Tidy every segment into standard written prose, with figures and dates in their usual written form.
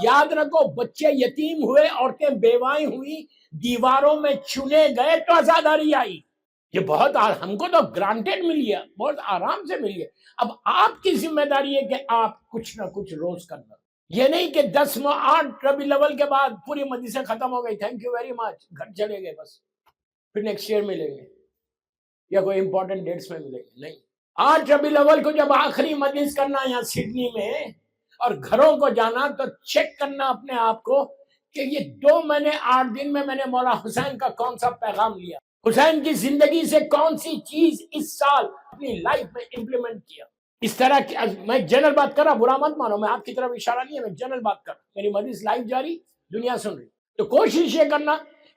یاد رکھو، بچے یتیم ہوئے، عورتیں بیوائیں ہوئی، دیواروں میں چنے گئے تو عزاداری آئی. یہ بہت ہم کو تو گرانٹیڈ ملی ہے، بہت آرام سے ملی ہے. اب آپ کی ذمہ داری ہے کہ آپ کچھ نہ کچھ روز کرنا. یہ نہیں کہ 8 ربیع الاول کے بعد پوری مجلسیں ختم ہو گئی، تھینک یو ویری مچ، گھر چلے گئے، بس پھر نیکسٹ ایئر ملیں گے یا کوئی امپورٹنٹ ڈیٹس میں ملیں گے. نہیں، 8 ربیع الاول کو جب آخری مجلس کرنا یہاں سڈنی میں اور گھروں کو جانا تو چیک کرنا اپنے آپ کو کہ یہ 2 مہینے 8 دن میں نے مولا حسین کا کون سا پیغام لیا، حسین کی زندگی سے کون سی چیز اس سال اپنی لائف میں امپلیمنٹ کیا. اس طرح کی میں جنرل بات کر رہا، برا مت مانو، میں آپ کی طرف اشارہ نہیں ہے، میں جنرل بات کر رہا. میری مجلس لائف جاری، دنیا سن رہی. تو کوشش یہ کرنا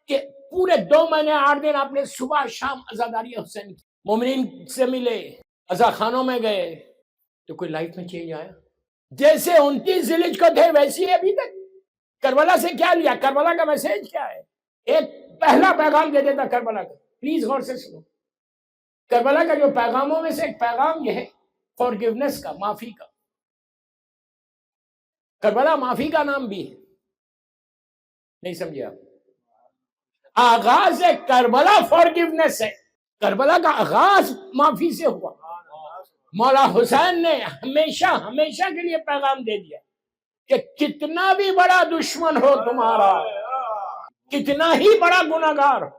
کہ پورے 2 مہینے 8 دن آپ نے صبح شام عزاداری حسین کی، مومنین سے ملے، عزا خانوں میں گئے. تو کوئی لائف میں چینج آیا؟ جیسے 29 ذیلحج کو تھے ویسی ابھی تک. کربلا سے کیا لیا؟ کربلا کا میسج کیا ہے؟ ایک پہلا پیغام دے دیتا کربلا کا، پلیز غور سے سنو. کربلا کا جو پیغاموں میں سے ایک پیغام یہ ہے فارگیونیس کا، معافی کا. کربلا معافی کا نام بھی ہے، نہیں سمجھے آپ؟ آغاز کربلا فارگیونیس ہے. کربلا کا آغاز معافی سے ہوا. مولا حسین نے ہمیشہ ہمیشہ کے لیے پیغام دے دیا کہ کتنا بھی بڑا دشمن ہو تمہارا، کتنا ہی بڑا گناہگار ہو،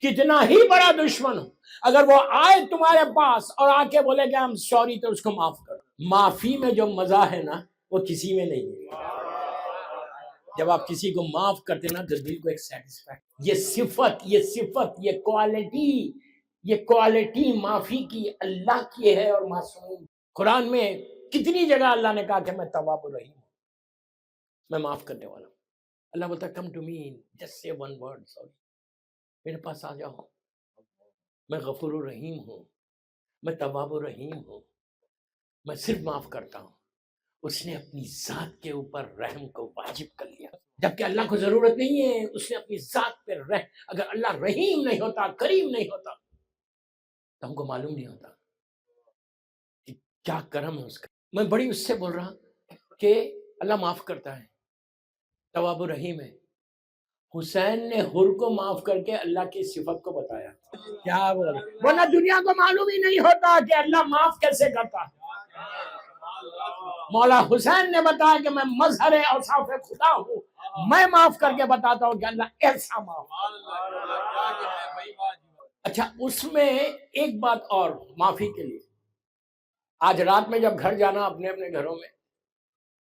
کتنا ہی بڑا دشمن ہو، اگر وہ آئے تمہارے پاس اور آ کے بولے کہ ہم سوری تو اس کو معاف کرو. معافی میں جو مزہ ہے نا وہ کسی میں نہیں ہے. جب آپ کسی کو معاف کرتے نا تو دل کو ایک سیٹسفیکٹ، یہ صفت یہ کوالٹی معافی کی اللہ کی ہے اور معصوم. قرآن میں کتنی جگہ اللہ نے کہا کہ میں تواب الرحیم ہوں، میں معاف کرنے والا ہوں. اللہ بولتا کم ٹو می، جسٹ سے ون ورڈ، سوری، میرے پاس آ جاؤ، میں غفور الرحیم ہوں، میں تواب الرحیم ہوں، میں صرف معاف کرتا ہوں. اس نے اپنی ذات کے اوپر رحم کو واجب کر لیا، جبکہ اللہ کو ضرورت نہیں ہے. اس نے اپنی ذات پہ اگر اللہ رحیم نہیں ہوتا، کریم نہیں ہوتا تو ہم کو معلوم نہیں ہوتا کہ کیا کرم ہے اس کا. میں بڑی اس سے بول رہا کہ اللہ معاف کرتا ہے، تواب الرحیم ہے. حسین نے حر کو معاف کر کے اللہ کی صفت کو بتایا. کیا بول، ورنہ دنیا کو معلوم ہی نہیں ہوتا کہ اللہ معاف کیسے کرتا. مولا حسین نے بتایا کہ میں مظہر اوصاف خدا ہوں، میں معاف کر کے بتاتا ہوں کہ اللہ ایسا معاف. اچھا، اس میں ایک بات اور معافی کے لیے، آج رات میں جب گھر جانا اپنے اپنے گھروں میں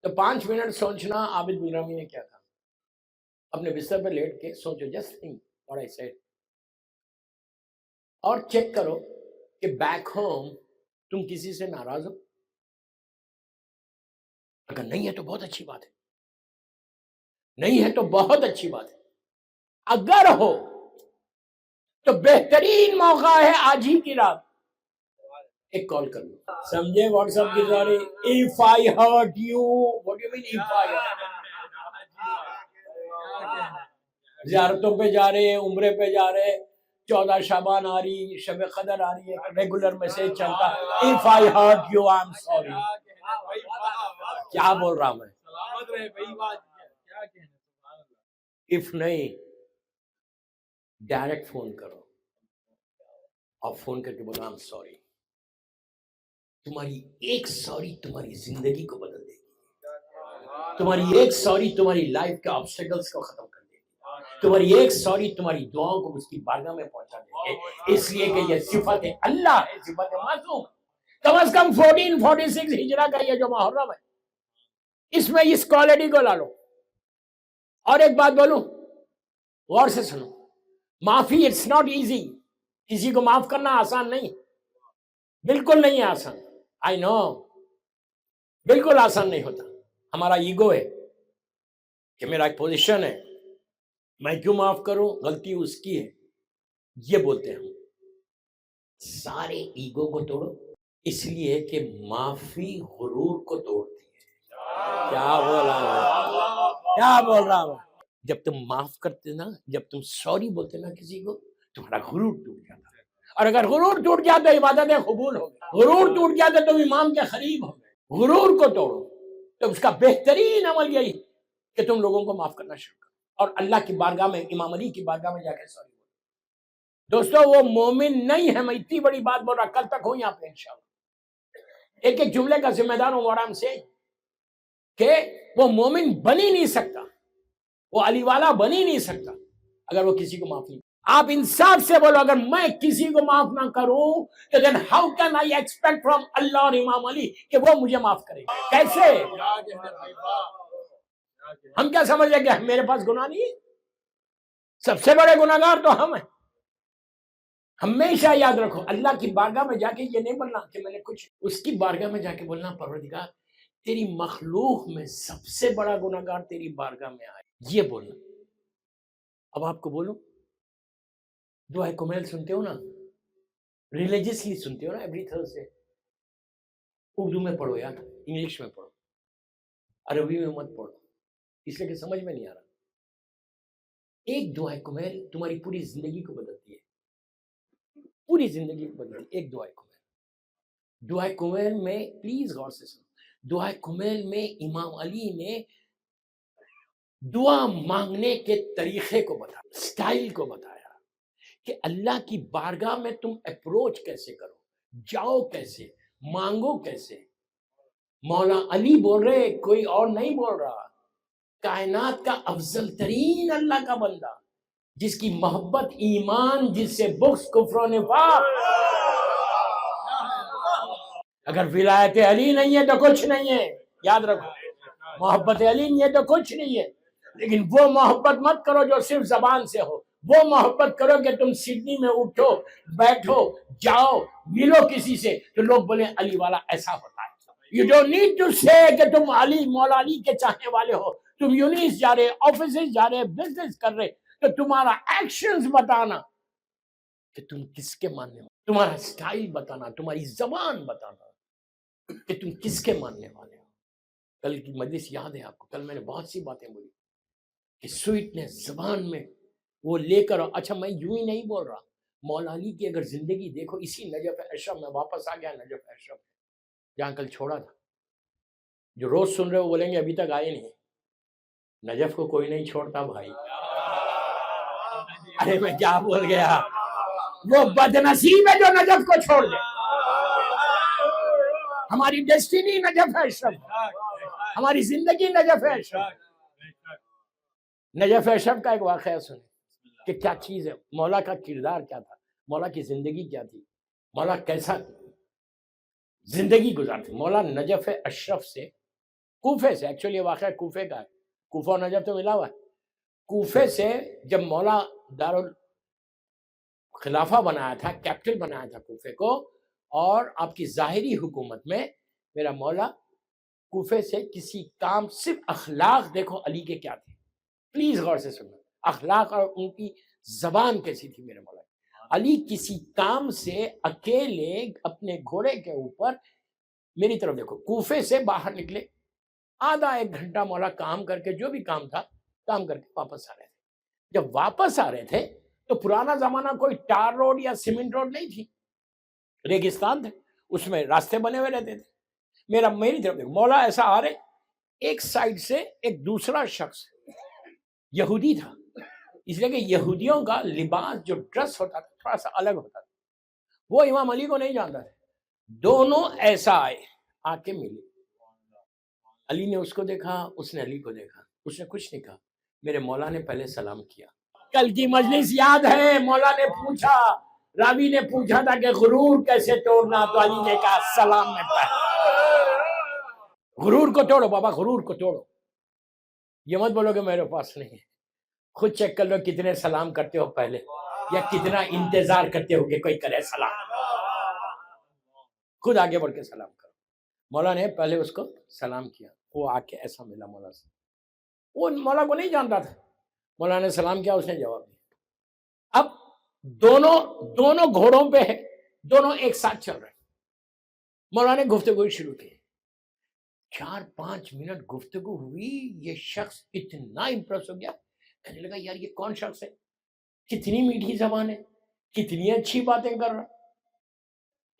تو 5 منٹ سوچنا عابد بنیامی نے کیا کہا. اپنے بستر پہ لیٹ کے سوچو، just think what I said, اور چیک کرو کہ بیک ہوم تم کسی سے ناراض ہو. اگر نہیں ہے تو بہت اچھی بات ہے، نہیں ہے تو بہت اچھی بات ہے. اگر ہو تو بہترین موقع ہے آج ہی کی رات ایک کال کر لو. سمجھے؟ واٹس ایپ کی ساری if I hurt you, what do you mean if I hurt؟ زیارتوں پہ جا رہے ہیں، عمرے پہ جا رہے ہیں، 14 شعبان آ رہی، شب قدر آ رہی ہے، ریگولر میسج چلتا if I hurt you I'm sorry. کیا بول رہا میں؟ if نہیں، ڈائریکٹ فون کرو اور فون کر کے بولو I'm sorry. تمہاری ایک سوری تمہاری زندگی کو بدل دے گی. تمہاری ایک سوری تمہاری لائف کے آبسٹیکلز کو ختم کر دے گی. تمہاری ایک سوری تمہاری دعاؤں کو اس کی بارگاہ میں پہنچا دے گی. اس لیے کہ یہ صفت اللہ ہے، صفت معصوم. کم از کم 1446 ہجرہ کا یہ جو محرم ہے، اس میں اس کوالٹی کو لا لو. اور ایک بات بولوں، غور سے سنو، معافی اٹس ناٹ ایزی. کسی کو معاف کرنا آسان نہیں، بالکل نہیں ہے آسان. آئی نو، بالکل آسان نہیں ہوتا. ہمارا ایگو ہے کہ میرا ایک پوزیشن ہے، میں کیوں معاف کروں، غلطی اس کی ہے، یہ بولتے ہیں ہم. سارے ایگو کو توڑو، اس لیے کہ معافی غرور کو توڑتی ہے. کیا بول رہا ہوں؟ جب تم معاف کرتے نا، جب تم سوری بولتے نا کسی کو، تمہارا غرور ٹوٹ جاتا ہے. اور اگر غرور ٹوٹ جاتا ہے عبادتیں قبول ہو گئی. غرور ٹوٹ جاتا ہے تو امام کے قریب ہو گئے. غرور کو توڑو. تو اس کا بہترین عمل یہی کہ تم لوگوں کو معاف کرنا شروع کرو اور اللہ کی بارگاہ میں، امام علی کی بارگاہ میں جا کے سوری بولو۔ دوستو وہ مومن نہیں ہے، میں اتنی بڑی بات بول رہا، کل تک ہوں یہاں پہ انشاءاللہ۔ ایک ایک جملے کا ذمہ دار ہوں آرام سے، کہ وہ مومن بن ہی نہیں سکتا، وہ علی والا بن ہی نہیں سکتا اگر وہ کسی کو معاف نہیں۔ آپ انصاف سے بولو، اگر میں کسی کو معاف نہ کروں تو then how can I expect from اللہ اور امام علی کہ وہ مجھے معاف کرے؟ کیسے؟ ہم کیا سمجھ لیں کہ میرے پاس گناہ نہیں ہے؟ سب سے بڑے گناہگار تو ہم ہیں۔ ہمیشہ یاد رکھو، اللہ کی بارگاہ میں جا کے یہ نہیں بولنا کہ میں نے کچھ، اس کی بارگاہ میں جا کے بولنا پروردگار تیری مخلوق میں سب سے بڑا گناہگار تیری بارگاہ میں آئے، یہ بولنا۔ اب آپ کو بولوں، دعائے کمیل سنتے ہو نا، ریلیجیسلی سنتے ہو نا ایوری تھرسڈے، اردو میں پڑھو یار، انگلش میں پڑھو، عربی میں مت پڑھو، اس لیے کہ سمجھ میں نہیں آ رہا۔ ایک دعائے کمیل تمہاری پوری زندگی کو بدلتی ہے، پوری زندگی کو بدلتی ہے ایک دعائے کمیل۔ دعائے کمیل میں پلیز غور سے سنو، دعائے کمیل میں امام علی نے دعا مانگنے کے طریقے کو بتایا، سٹائل کو بتایا کہ اللہ کی بارگاہ میں تم اپروچ کیسے کرو، جاؤ کیسے، مانگو کیسے۔ مولا علی بول رہے، کوئی اور نہیں بول رہا، کائنات کا افضل ترین اللہ کا بندہ، جس کی محبت ایمان، جس سے بغض کفر و نفاق۔ اگر ولایت علی نہیں ہے تو کچھ نہیں ہے، یاد رکھو، محبت علی نہیں ہے تو کچھ نہیں ہے۔ لیکن وہ محبت مت کرو جو صرف زبان سے ہو، وہ محبت کرو کہ تم سڈنی میں اٹھو، بیٹھو، جاؤ، ملو کسی سے تو لوگ بولیں علی والا ایسا ہوتا ہے۔ You don't need to say کہ تم علی، مولا علی کے چاہنے والے ہو، تم یونیس جا رہے، آفیسز جا رہے، بزنس کر رہے، تو تمہارا ایکشنز بتانا کہ تم کس کے ماننے والے، تمہارا سٹائل بتانا، تمہاری زبان بتانا کہ تم کس کے ماننے والے ہو۔ کل کی مجلس یاد ہے آپ کو، کل میں نے بہت سی باتیں بولی کہ سویٹنس زبان میں وہ لے کر، اچھا میں یوں ہی نہیں بول رہا، مولا علی کی اگر زندگی دیکھو، اسی نجف اشرف میں واپس آ گیا، نجف اشرف جہاں کل چھوڑا تھا، جو روز سن رہے ہو بولیں گے ابھی تک آئے نہیں، نجف کو کوئی نہیں چھوڑتا بھائی۔ ارے میں کیا بول گیا، وہ بدنصیب ہے جو نجف کو چھوڑ دے۔ ہماری ڈیسٹینی نجف ہے اشرف، ہماری زندگی نجف ہے اشرف۔ نجف اشرف کا ایک واقعہ سنیں کہ کیا چیز ہے، مولا کا کردار کیا تھا، مولا کی زندگی کیا تھی، مولا کیسا زندگی گزارتے۔ مولا نجف اشرف سے، کوفے سے، ایکچولی یہ واقعہ کوفے کا ہے، کوفہ اور نجف تو ملا ہوا ہے۔ کوفے سے جب مولا دارالخلافہ بنایا تھا، کیپٹل بنایا تھا کوفے کو، اور آپ کی ظاہری حکومت میں میرا مولا کوفے سے کسی کام، صرف اخلاق دیکھو علی کے کیا تھے، پلیز غور سے سننا، اخلاق اور ان کی زبان کیسی تھی میرے مولا۔ علی کسی کام سے اکیلے اپنے گھوڑے کے اوپر، میری طرف دیکھو، کوفے سے باہر نکلے، آدھا ایک گھنٹہ مولا کام کر کے، جو بھی کام تھا کام کر کے واپس آ رہے تھے۔ جب واپس آ رہے تھے تو پرانا زمانہ کوئی ٹار روڈ یا سیمنٹ روڈ نہیں تھی، ریگستان تھے، اس میں راستے بنے ہوئے رہتے تھے۔ میری طرف دیکھو، مولا ایسا آ رہے، ایک سائڈ سے ایک دوسرا شخص یہودی تھا، اس لیے کہ یہودیوں کا لباس جو ڈریس ہوتا تھا تھوڑا سا الگ ہوتا تھا، وہ امام علی کو نہیں جانتا تھا۔ دونوں ایسا آئے، آ کے ملے، علی نے اس کو دیکھا، اس نے علی کو دیکھا، اس نے کچھ نہیں کہا، میرے مولا نے پہلے سلام کیا۔ کل کی مجلس یاد ہے، مولا نے پوچھا، راوی نے پوچھا تھا کہ غرور کیسے توڑنا، تو علی نے کہا سلام میں پہلے۔ غرور کو توڑو بابا، غرور کو توڑو، یہ مت بولو کہ میرے پاس نہیں ہے۔ خود چیک کر لو کتنے سلام کرتے ہو پہلے، یا کتنا انتظار کرتے ہو کہ کوئی کرے سلام۔ خود آگے بڑھ کے سلام کرو۔ مولا نے پہلے اس کو سلام کیا، وہ آ کے ایسا ملا مولا سے، وہ مولا کو نہیں جانتا تھا، مولا نے سلام کیا، اس نے جواب دیا۔ اب دونوں گھوڑوں پہ ہے، دونوں ایک ساتھ چل رہے ہیں۔ مولا نے گفتگو شروع کی، 4-5 منٹ گفتگو ہوئی، یہ شخص اتنا امپریس ہو گیا، کہنے لگا یار یہ کون شخص ہے، کتنی میٹھی زبان ہے، کتنی اچھی باتیں کر رہا۔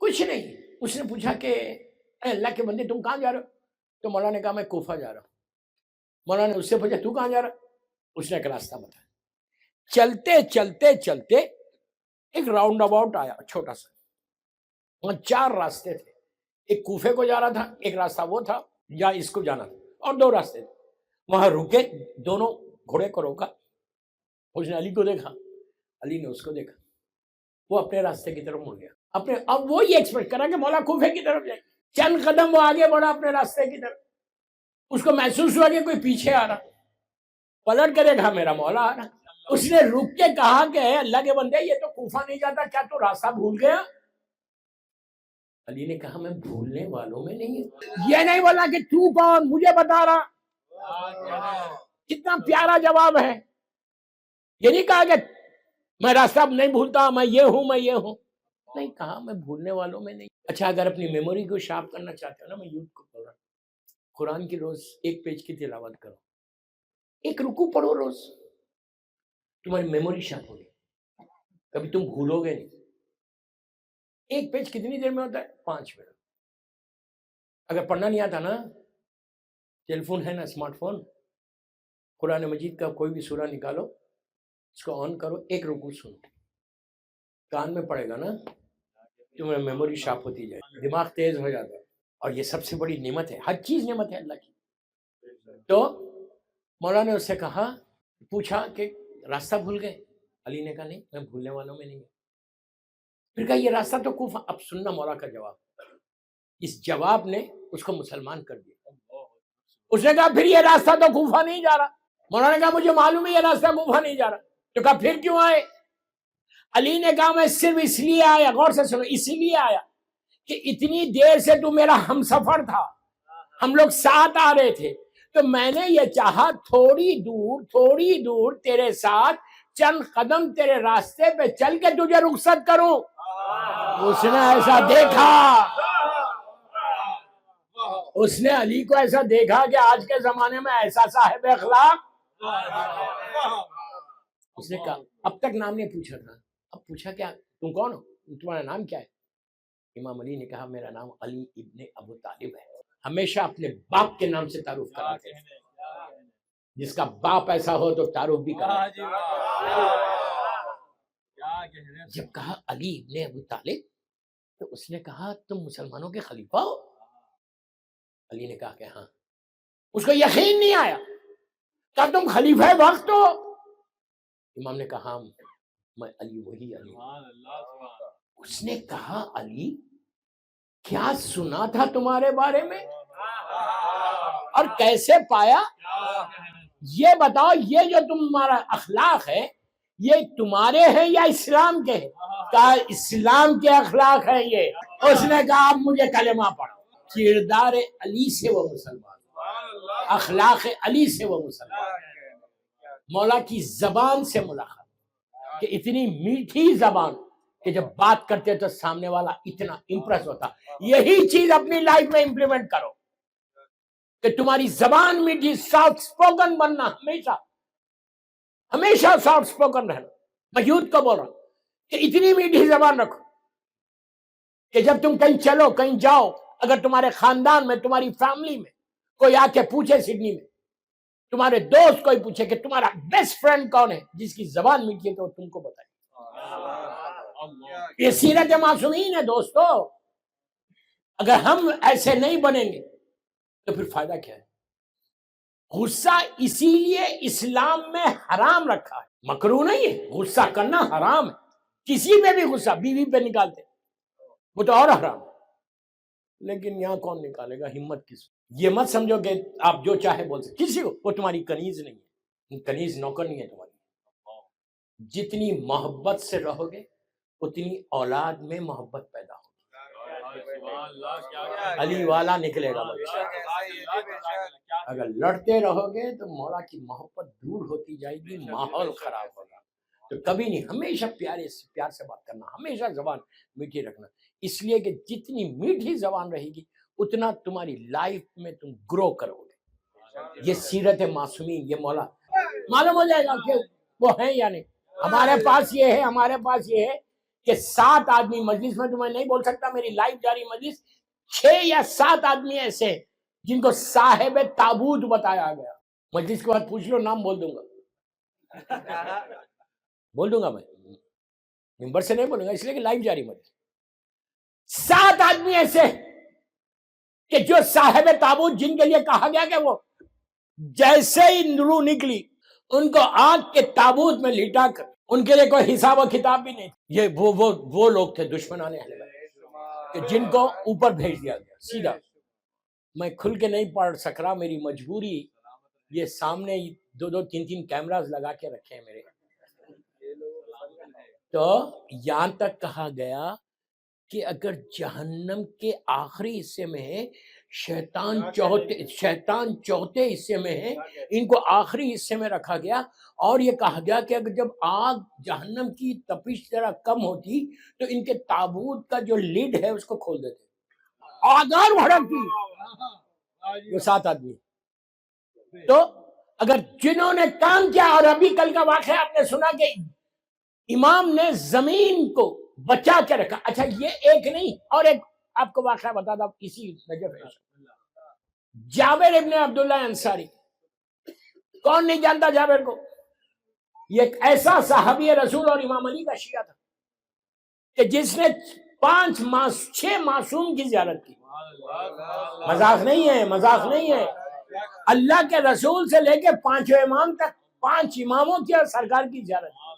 کچھ نہیں، اس نے پوچھا کہ اے اللہ کے بندے تم کہاں جا رہے ہو؟ تو مولا نے کہا میں کوفہ جا رہا ہوں۔ مولانا نے اس سے پوچھا تو کہاں جا رہا؟ اس نے ایک راستہ بتایا. چلتے چلتے چلتے ایک راؤنڈ اباؤٹ آیا چھوٹا سا, وہاں 4 راستے تھے. ایک کوفے کو جا رہا تھا, ایک راستہ وہ تھا یا اس کو جانا تھا, اور 2 راستے تھے. وہاں رکے, دونوں گھوڑے کو روکا. اس نے علی کو دیکھا, علی نے اس کو دیکھا, وہ اپنے راستے کی طرف مڑ گیا. اب وہ یہ ایکسپیکٹ کرا کہ مولا کوفے کی طرف جائے. چند قدم وہ آگے بڑھا اپنے راستے کی طرف. اس کو محسوس ہوا کہ کوئی پیچھے آ رہا, پلٹ کر دیکھا میرا مولا آ رہا. اس نے رک کے کہا کہ اے اللہ کے بندے, یہ تو کوفہ نہیں جاتا, کیا تو راستہ بھول گیا؟ علی نے کہا میں بھولنے والوں میں نہیں ہوں. یہ نہیں بولا کہ تو کون, مجھے بتا رہا. کتنا پیارا جواب ہے. یہ نہیں کہا کہ میں راستہ نہیں بھولتا, میں یہ ہوں میں یہ ہوں. نہیں کہا میں بھولنے والوں میں نہیں. اچھا اگر اپنی میموری کو شارپ کرنا چاہتے ہو نا, میں یوتھ کو بول رہا ہوں, قرآن کی روز 1 پیج کی تلاوت کرو, 1 رکوع پڑھو روز, تمہاری میموری شارپ ہوگی, کبھی تم بھولو گے نہیں. 1 پیج کتنی دیر میں ہوتا ہے؟ 5 منٹ. اگر پڑھنا نہیں آتا نا, ٹیلی فون ہے نا, اسمارٹ فون, قرآن مجید کا کوئی بھی سورہ نکالو, اس کو آن کرو, 1 رکوع سنو, کان میں پڑے گا نا, تمہیں میموری شارپ ہوتی جائے, دماغ تیز ہو جاتا ہے. اور یہ سب سے بڑی نعمت ہے, ہر چیز نعمت ہے اللہ کی. تو مولانا نے اس سے کہا, پوچھا کہ راستہ بھول گئے؟ علی نے کہا نہیں, میں بھولنے والوں میں نہیں ہوں. پھر کہا یہ راستہ تو کوفہ. اب سننا مولا کا جواب. اس جواب نے اس کو مسلمان کر دیا. اس نے کہا پھر یہ راستہ تو کوفہ نہیں جا رہا. مولانا نے کہا مجھے معلوم ہے یہ راستہ کوفہ نہیں جا رہا. تو کہا پھر کیوں آئے؟ علی نے کہا میں صرف اس لیے آیا, غور سے سنو, اسی لیے آیا کہ اتنی دیر سے تو میرا ہم سفر تھا, ہم لوگ ساتھ آ رہے تھے, تو میں نے یہ چاہا تھوڑی دور تیرے ساتھ چند قدم تیرے راستے پہ چل کے تجھے رخصت کروں. اس نے ایسا دیکھا, اس نے علی کو ایسا دیکھا کہ آج کے زمانے میں ایسا صاحب اخلاق. اس نے کہا, اب تک نام نہیں پوچھا تھا, اب پوچھا کیا تم کون ہو, تمہارا نام کیا ہے؟ امام علی نے کہا میرا نام علی ابن ابو طالب ہے. ہمیشہ اپنے باپ کے نام سے تعارف کراتے ہیں, جس کا باپ ایسا ہو تو تعارف بھی کراتے. جب کہا علی ابن ابو طالب تو اس نے کہا تم مسلمانوں کے خلیفہ ہو؟ علی نے کہا کہ ہاں. اس کو یقین نہیں آیا, کہا تم خلیفہ وقت ہو؟ امام نے کہا میں علی وہی علی. اس نے کہا علی کیا سنا تھا تمہارے بارے میں اور کیسے پایا؟ یہ بتاؤ, یہ جو تمہارا اخلاق ہے یہ تمہارے ہیں یا اسلام کے ہیں؟ کہا اسلام کے اخلاق ہے یہ. اس نے کہا اب مجھے کلمہ پڑھو. کردار علی سے وہ مسلمان, اخلاق علی سے وہ مسلمان, مولا کی زبان سے ملاقات, کہ اتنی میٹھی زبان کہ جب بات کرتے تو سامنے والا اتنا امپریس ہوتا. یہی چیز اپنی لائف میں امپلیمنٹ کرو کہ تمہاری زبان میٹھی, سافٹ اسپوکن بننا, ہمیشہ سافٹ اسپوکن رہنا. میں یوتھ کو بول رہا ہوں کہ اتنی میٹھی زبان رکھو کہ جب تم کہیں چلو کہیں جاؤ, اگر تمہارے خاندان میں تمہاری فیملی میں کوئی آ کے پوچھے, سڈنی میں تمہارے دوست کوئی پوچھے کہ تمہارا بیسٹ فرینڈ کون ہے, جس کی زبان میٹھی ہے, تو تم کو بتائے. یہ سیرت معصومین ہے دوستو. اگر ہم ایسے نہیں بنیں گے تو پھر فائدہ کیا ہے؟ غصہ اسی لیے اسلام میں حرام رکھا ہے, مکروہ نہیں ہے. غصہ کرنا حرام ہے, کسی پہ بھی غصہ, بیوی پہ نکالتے وہ تو اور حرام, لیکن یہاں کون نکالے گا, ہمت کس. یہ مت سمجھو کہ آپ جو چاہے بول سکتے کسی کو, وہ تمہاری کنیز نہیں ہے, کنیز نوکر نہیں ہے تمہاری. جتنی محبت سے رہو گے اتنی اولاد میں محبت پیدا ہوگی. علی والا نکلے گا بچہ. اگر لڑتے رہو گے تو مولا کی محبت دور ہوتی جائے گی, ماحول خراب ہوگا. تو کبھی نہیں, ہمیشہ پیار سے بات کرنا, ہمیشہ زبان میٹھی رکھنا. اس لیے کہ جتنی میٹھی زبان رہے گی اتنا تمہاری لائف میں تم گرو کرو گے. یہ سیرت معصومین, یہ مولا معلوم ہو جائے گا کہ وہ ہیں یا نہیں. ہمارے پاس یہ ہے, ہمارے پاس یہ ہے کہ 7 آدمی مجلس میں, تمہیں نہیں بول سکتا میری لائف جاری مجلس, 6 یا 7 آدمی ایسے جن کو صاحب تابوت بتایا گیا. مجلس کے بعد پوچھ لو، نام بول دوں گا، بول دوں گا میں، ممبر سے نہیں بولوں گا، اس لیے کہ لائیو جاری مت۔ 7 آدمی ایسے کہ جو صاحب تابوت، جن کے لیے کہا گیا کہ وہ جیسے ہی روح نکلی ان کو آگ کے تابوت میں لٹا کر، ان کے لیے کوئی حساب و کتاب بھی نہیں، یہ وہ لوگ تھے دشمنان اہل بیت کہ جن کو اوپر بھیج دیا گیا سیدھا۔ میں کھل کے نہیں پڑھ سک رہا، میری مجبوری، یہ سامنے 2 3 کیمراز لگا کے رکھے ہیں میرے۔ تو یہاں تک کہا گیا کہ اگر جہنم کے آخری حصے میں ہے، شیطان چوتھے حصے میں ہے، ان کو آخری حصے میں رکھا گیا، اور یہ کہا گیا کہ اگر جب آگ جہنم کی تپش ذرا کم ہوتی تو ان کے تابوت کا جو لڈ ہے اس کو کھول دیتے، آگار بھڑکتی، وہ 7 آدمی۔ تو اگر جنہوں نے کام کیا، اور ابھی کل کا واقعہ آپ نے سنا کہ امام نے زمین کو بچا کے رکھا۔ اچھا یہ ایک نہیں، اور ایک آپ کو واقعہ بتا دوں اسی نجف ہے۔ جابر ابن عبداللہ انصاری، کون نہیں جانتا جابر کو؟ یہ ایک ایسا صحابی رسول اور امام علی کا شیعہ تھا کہ جس نے 6 معصوم کی زیارت کی۔ مذاق نہیں ہے، مذاق نہیں ہے، اللہ کے رسول سے لے کے 5 امام تک 5 اماموں کی اور سرکار کی زیارت کی۔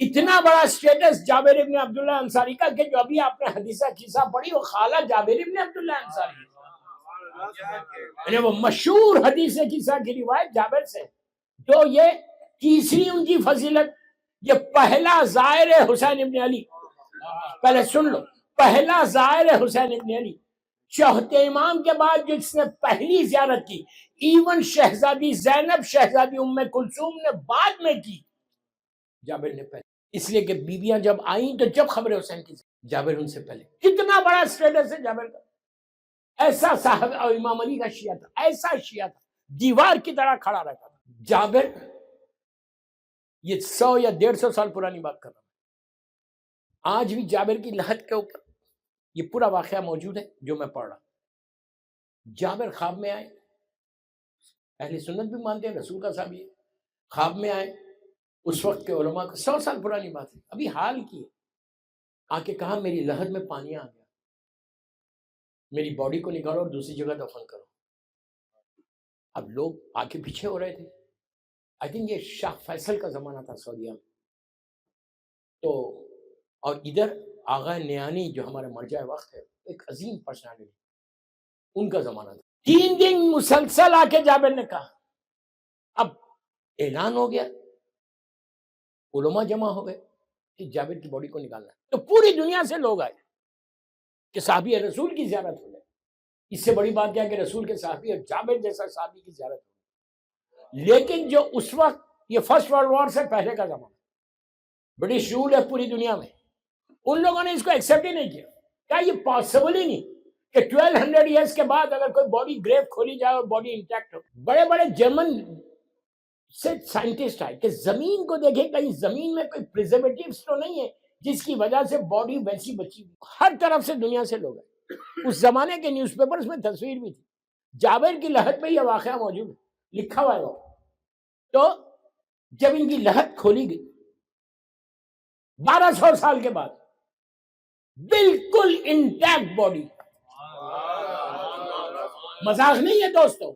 اتنا بڑا سٹیٹس جابر ابن عبداللہ انصاری کا کہ جو ابھی آپ نے حدیثہ قصہ پڑھی وہ خالہ جابر ابن عبداللہ انصاری، یعنی وہ مشہور حدیث قصہ کی روایت جابر سے۔ تو یہ تیسری ان کی فضیلت، یہ پہلا زائر حسین ابن علی، پہلے سن لو، پہلا زائر حسین ابن علی، چوتھے امام کے بعد جس نے پہلی زیارت کی، ایون شہزادی زینب، شہزادی ام کلثوم نے بعد میں کی، جابر نے پہلے، اس لیے کہ بیویاں جب آئیں تو جب خبر حسین کی، جابر ان سے پہلے۔ کتنا بڑا سٹیٹس ہے جابر کا، ایسا صاحب، اور امام علی کا شیعہ تھا، ایسا شیعہ تھا، دیوار کی طرح کھڑا رہتا تھا جابر۔ یہ 100 یا 150 سال پرانی بات کر رہا ہوں، آج بھی جابر کی لحد کے اوپر یہ پورا واقعہ موجود ہے جو میں پڑھ رہا۔ جابر خواب میں آئے، اہل سنت بھی مانتے ہیں رسول کا صحابی ہے، خواب میں آئے، اس وقت کے علماء کو 100 سال پرانی بات ہے، ابھی حال کی ہے، آ کے کہا میری لحد میں پانی آ گیا، میری باڈی کو نکالو اور دوسری جگہ دفن کرو۔ اب لوگ آ کے پیچھے ہو رہے تھے، آئی تھنک یہ شاہ فیصل کا زمانہ تھا سعودیہ میں، تو اور ادھر آغا نیانی جو ہمارے مرجع وقت ہے، ایک عظیم پرسنالٹی، ان کا زمانہ تھا۔ 3 دن مسلسل آ کے جابر نے کہا، اب اعلان ہو گیا، علماء جمع ہو گئے کہ جابر کی باڈی کو نکالنا ہے، تو پوری دنیا سے لوگ آئے کہ صحابی رسول کی زیارت ہو جائے۔ اس سے بڑی بات کیا کہ رسول کے صحابی اور جابر جیسا صحابی کی زیارت ہو۔ لیکن جو اس وقت، یہ فرسٹ ورلڈ وار سے پہلے کا زمانہ، برٹش رول ہے پوری دنیا میں، ان لوگوں نے اس کو ایکسیپٹ ہی نہیں کیا، کیا یہ پاسبل ہی نہیں کہ 1200 ایئرس کے بعد اگر کوئی باڈی گریو کھولی جائے اور باڈی انٹیکٹ ہو۔ بڑے بڑے جرمن سے سائنٹسٹ آئے کہ زمین کو دیکھیں، کہیں زمین میں کوئی پریزرویٹیوز تو نہیں ہے جس کی وجہ سے باڈی ویسی بچی ہوئی۔ ہر طرف سے دنیا سے لوگ آئے، اس زمانے کے نیوز پیپرز میں تصویر بھی تھی، جابر کی لحد پہ یہ واقعہ موجود ہے، لکھا ہوا ہے وہ۔ تو جب ان کی لحد کھولی گئی 1200 سال کے بعد، بالکل انٹیکٹ باڈی، مذاق نہیں ہے دوستو،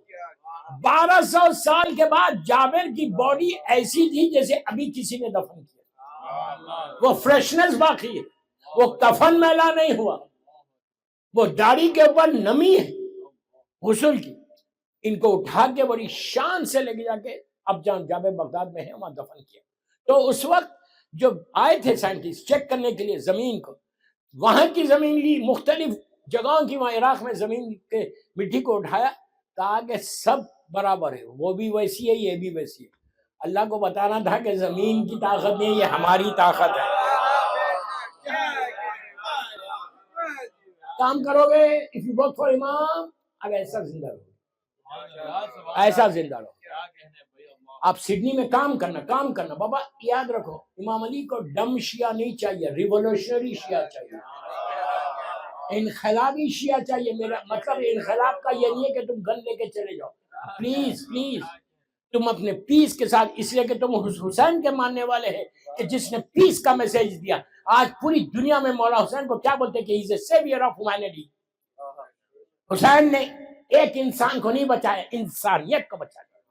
1200 سال کے بعد جابر کی باڈی ایسی تھی جیسے ابھی کسی نے دفن کیا، وہ فریشنس باقی ہے، وہ کفن میلا نہیں ہوا، وہ داڑھی کے اوپر نمی ہے غسل کی۔ ان کو اٹھا کے بڑی شان سے لے کے جا کے اب جان جابر بغداد میں ہے، وہاں دفن کیا۔ تو اس وقت جو آئے تھے سائنٹسٹ چیک کرنے کے لیے زمین کو، وہاں کی زمین لی، مختلف جگہوں کی، وہاں عراق میں زمین کے مٹی کو اٹھایا، کہا کہ سب برابر ہے، وہ بھی ویسی ہے، یہ بھی ویسی ہے۔ اللہ کو بتانا تھا کہ زمین کی طاقت نہیں، یہ ہماری طاقت ہے۔ کام کرو گے، if you work for امام، اب ایسا زندہ رہو، ایسا زندہ رہو۔ آپ سڈنی میں کام کرنا بابا، یاد رکھو امام علی کو ڈم شیعہ نہیں چاہیے، ریولوشنری شیعہ چاہیے، انقلابی شیعہ چاہیے۔ میرا مطلب انقلاب کا یہ نہیں ہے کہ تم گن لے کے چلے جاؤ، پلیز پلیز تم اپنے پیس کے ساتھ، اس لیے کہ تم حسین کے ماننے والے ہیں، کہ جس نے پیس کا میسج دیا. آج پوری دنیا میں مولا حسین کو کیا بولتے کہ ہی از اے سیویئر آف ہیومینٹی. حسین نے ایک انسان کو نہیں بچایا، انسانیت کو بچایا.